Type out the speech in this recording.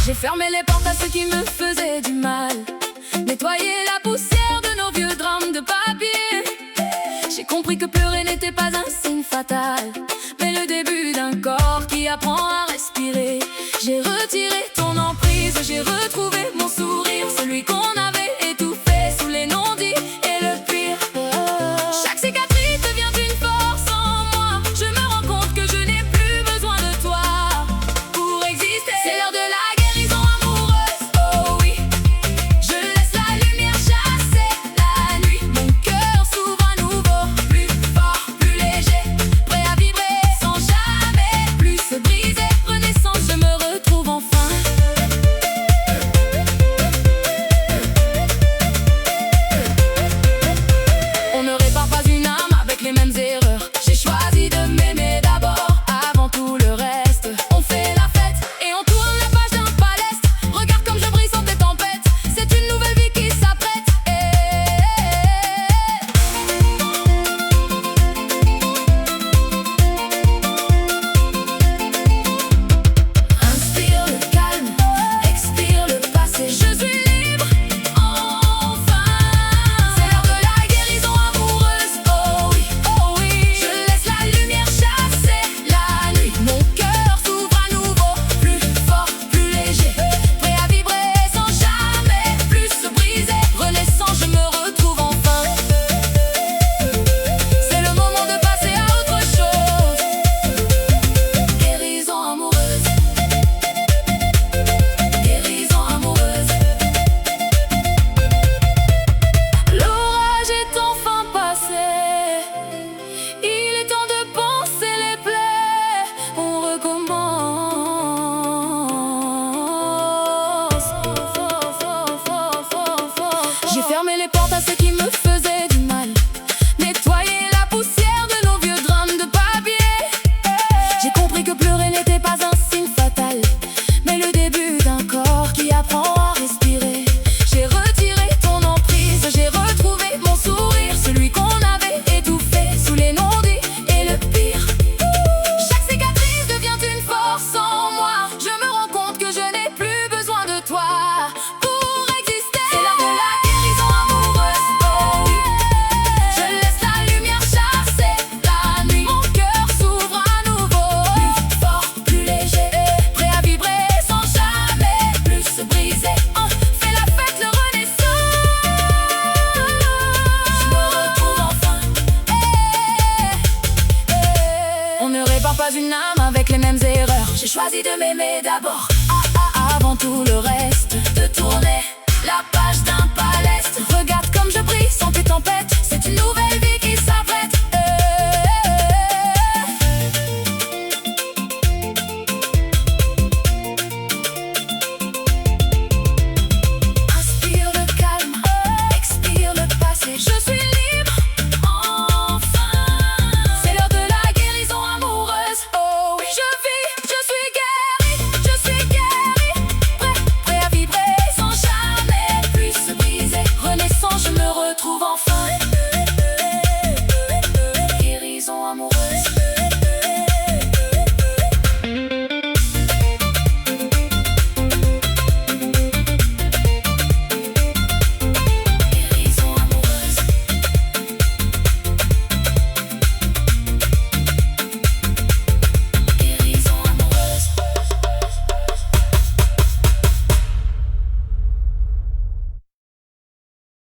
J'ai fermé les portes à ceux qui me faisaient du mal, nettoyé la poussière de nos vieux drames de papier. J'ai compris que pleurer n'était pas un signe fatal, mais le début d'un corps qui apprend à respirer. J'ai retiré ton emprise, j'ai retrouvé mon sourire, celui qu'on avait étouffé sous les non-dits et le pire. Chaque cicatrice devient une force en moi. Je me rends compte que je n'ai plus besoin de toi pour exister. C'est l'heure de la guérison amoureuse, oh oui. Je laisse la lumière chasser la nuit. Mon cœur s'ouvre à nouveau, plus fort, plus léger, prêt à vibrer sans jamais plus se briser. Renaissance, je me retrouve enfin. On ne répare pas une âme avec les mêmes erreurs. J'ai choisi de m'aimer d'abord, avant tout le reste. On fait la fête et on tourne la page d'un paleste. Regarde comme je brille sans tes tempêtes. C'est une nouvelle vie qui s'apprête. Inspire le calme, expire le passé. Je suis libre, enfin. C'est l'heure de la guérison amoureuse, oh oui, oh oui. Je laisse la lumière chasser la nuit. Mon cœur s'ouvre à nouveau, plus fort, plus léger, prêt à vibrer sans jamais plus se briser. Renaissance, je me retrouve enfin. C'est le moment de passer à autre chose. Guérison amoureuse, guérison amoureuse. L'orage est enfin passé. Il est temps de panser les plaies. On recommence. J'ai fermé les portes à ceux qui me faisaient du mal, nettoyé la poussière de nos vieux drames de papier. J'ai compris que pleurer n'était pas un signe fatal, mais le début d'un corps qui apprend à respirer. J'ai retiré ton emprise, j'ai retrouvé mon sourire, celui qu'on avait étouffé sous les non-dits et le pire. Chaque cicatrice devient une force en moi. Je me rends compte que je n'ai plus besoin de toi pour exister. C'est l'heure de la guérison amoureuse, oh oui. Je laisse la lumière chasser la nuit. Mon cœur s'ouvre à nouveau, plus fort, plus léger, prêt à vibrer sans jamais plus se briser. On fait la fête, le renaissance. Je me retrouve enfin. On ne répare pas une âme avec les mêmes erreurs. J'ai choisi de m'aimer d'abord, avant tout le reste. De tourner la page d'un paleste. Regarde comme je brille sans tes tempêtes. C'est une nouvelle